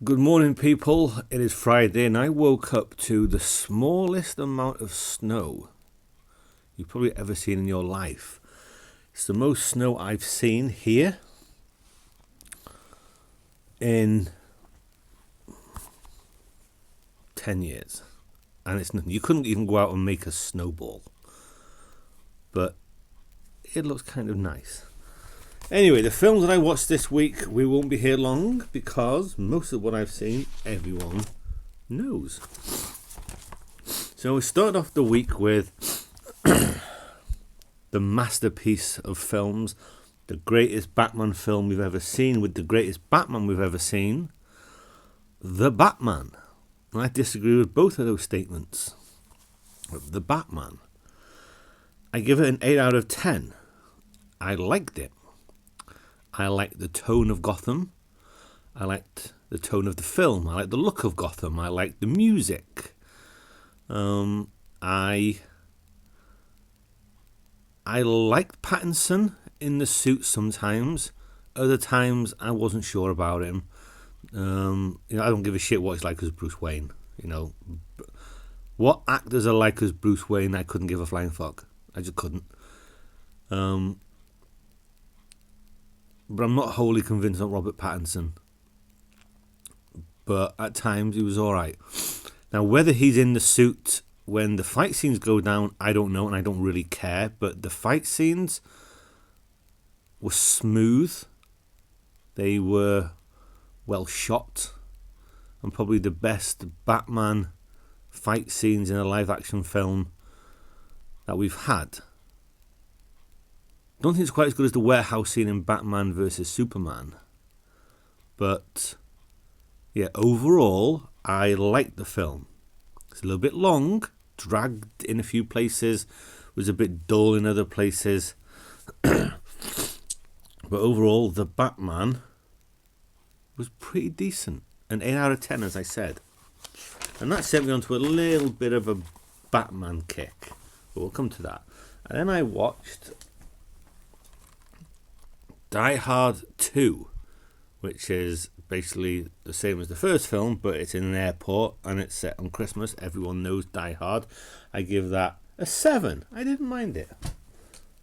Good morning, people. It is Friday, and I woke up to the smallest amount of snow you've probably ever seen in your life. It's the most snow I've seen here in 10 years. And it's nothing. You couldn't even go out and make a snowball. But it looks kind of nice. Anyway, the films that I watched this week, we won't be here long because most of what I've seen, everyone knows. So we start off the week with the masterpiece of films, the greatest Batman film we've ever seen, with the greatest Batman we've ever seen, The Batman. And I disagree with both of those statements. The Batman. I give it an 8 out of 10. I liked it. I liked the tone of Gotham. I liked the tone of the film. I liked the look of Gotham. I liked the music. I liked Pattinson in the suit sometimes. Other times I wasn't sure about him. I don't give a shit what he's like as Bruce Wayne. What actors are like as Bruce Wayne, I couldn't give a flying fuck. I just couldn't. But I'm not wholly convinced on Robert Pattinson. But at times he was alright. Now, whether he's in the suit when the fight scenes go down, I don't know, and I don't really care. But the fight scenes were smooth. They were well shot. And probably the best Batman fight scenes in a live-action film that we've had. I don't think it's quite as good as the warehouse scene in Batman vs Superman. But, yeah, overall, I liked the film. It's a little bit long, dragged in a few places, was a bit dull in other places. But overall, The Batman was pretty decent. An 8 out of 10, as I said. And that sent me onto a little bit of a Batman kick. But we'll come to that. And then I watched Die Hard 2, which is basically the same as the first film, but it's in an airport and it's set on Christmas. Everyone knows Die Hard. I give that a 7. I didn't mind it.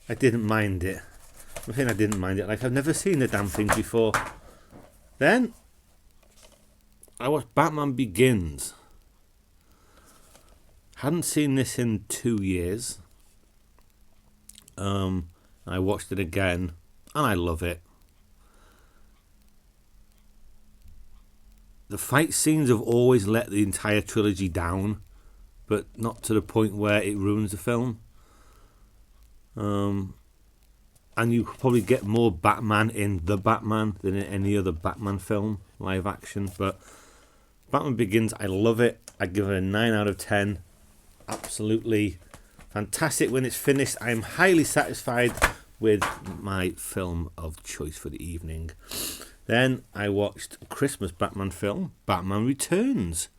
I didn't mind it. Like, I've never seen the damn thing before. Then I watched Batman Begins. Hadn't seen this in 2 years. I watched it again. And I love it. The fight scenes have always let the entire trilogy down, but not to the point where it ruins the film. And you could probably get more Batman in The Batman than in any other Batman film, live action. But Batman Begins, I love it. I give it a 9 out of 10. Absolutely fantastic when it's finished. I am highly satisfied with my film of choice for the evening. Then I watched a Christmas Batman film, Batman Returns.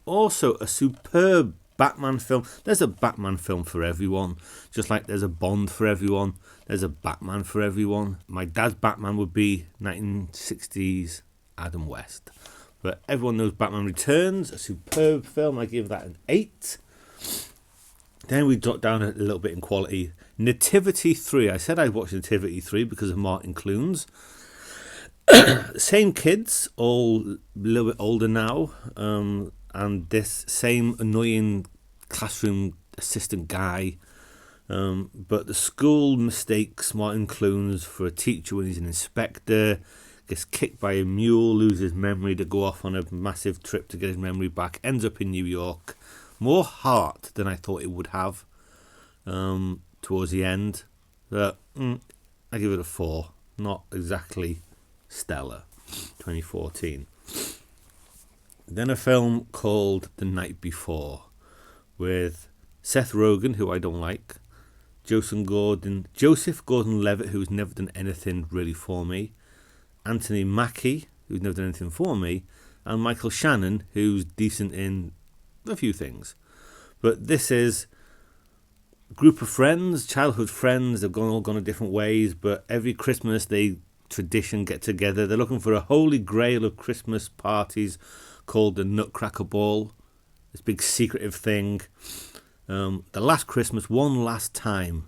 Also a superb Batman film. There's a Batman film for everyone. Just like there's a Bond for everyone, there's a Batman for everyone. My dad's Batman would be 1960s Adam West. But everyone knows Batman Returns, a superb film. I give that an 8. Then we dropped down a little bit in quality. Nativity 3. I said I'd watch Nativity 3 because of Martin Clunes. Same kids, all a little bit older now. And this same annoying classroom assistant guy. But the school mistakes Martin Clunes for a teacher when he's an inspector. Gets kicked by a mule, loses memory to go off on a massive trip to get his memory back. Ends up in New York. More heart than I thought it would have towards the end. But I give it a 4. Not exactly stellar. 2014. Then a film called The Night Before with Seth Rogen, who I don't like, Joseph Gordon-Levitt, who's never done anything really for me, Anthony Mackie, who's never done anything for me, and Michael Shannon, who's decent in a few things. But this is a group of friends, childhood friends. They've all gone different ways, but every Christmas they tradition get together. They're looking for a holy grail of Christmas parties called the Nutcracker Ball. This big secretive thing. The last Christmas, one last time.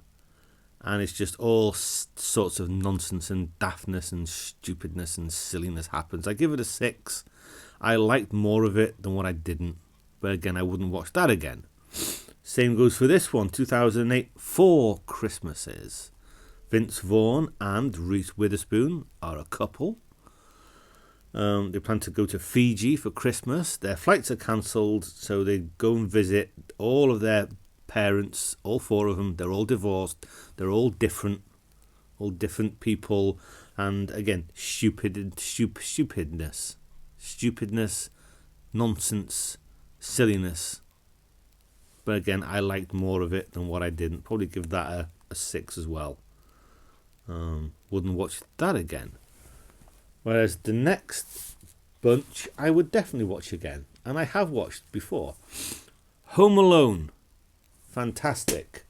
And it's just all sorts of nonsense and daftness and stupidness and silliness happens. I give it a 6. I liked more of it than what I didn't. But again, I wouldn't watch that again. Same goes for this one, 2008, 4 Christmases. Vince Vaughn and Reese Witherspoon are a couple. They plan to go to Fiji for Christmas. Their flights are cancelled, so they go and visit all of their parents, all 4 of them. They're all divorced. They're all different people. And again, stupidness, nonsense, silliness. But again, I liked more of it than what I didn't. Probably give that a 6 as well. Wouldn't watch that again. Whereas the next bunch, I would definitely watch again. And I have watched before. Home Alone. Fantastic.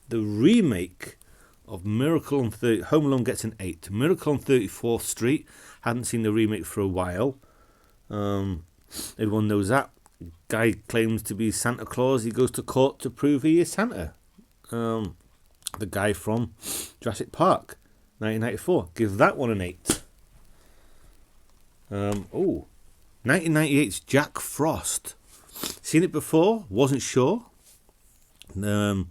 The remake of Miracle on Home Alone gets an 8. Miracle on 34th Street. Hadn't seen the remake for a while. Everyone knows that. Guy claims to be Santa Claus. He goes to court to prove he is Santa. The guy from Jurassic Park, 1994. Give that one an 8. 1998's Jack Frost. Seen it before, wasn't sure. 7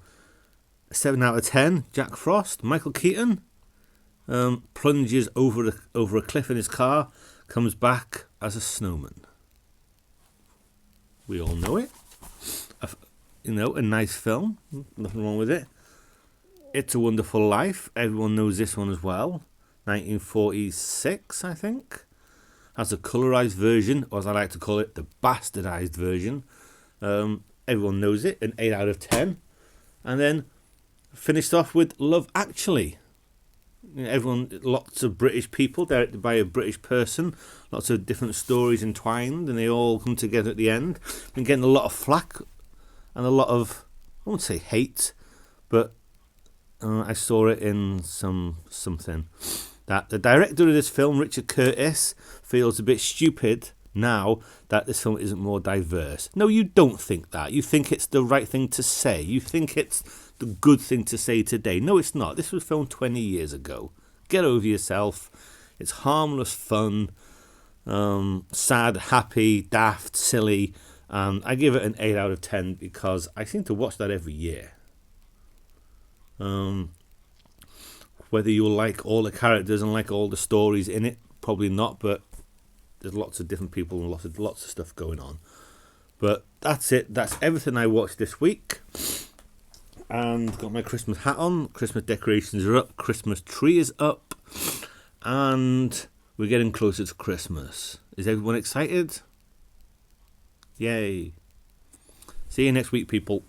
out of 10. Jack Frost. Michael Keaton plunges over a cliff in his car, comes back as a snowman. We all know it. A nice film. Nothing wrong with it. It's a Wonderful Life. Everyone knows this one as well. 1946, I think. Has a colorized version, or as I like to call it, the bastardized version. Everyone knows it. An 8 out of 10. And then finished off with Love Actually. Lots of British people, directed by a British person. Lots of different stories entwined, and they all come together at the end. Been getting a lot of flack and a lot of, I won't say hate, but I saw it in something that the director of this film, Richard Curtis, feels a bit stupid now that this film isn't more diverse. No, you don't think that. You think it's the right thing to say. You think it's the good thing to say today. No, it's not. This was filmed 20 years ago. Get over yourself. It's harmless fun, sad, happy, daft, silly. I give it an 8 out of 10 because I seem to watch that every year. Whether you'll like all the characters and like all the stories in it, probably not, but there's lots of different people and lots of stuff going on. But that's it. That's everything I watched this week. And got my Christmas hat on. Christmas decorations are up. Christmas tree is up. And we're getting closer to Christmas. Is everyone excited? Yay. See you next week, people.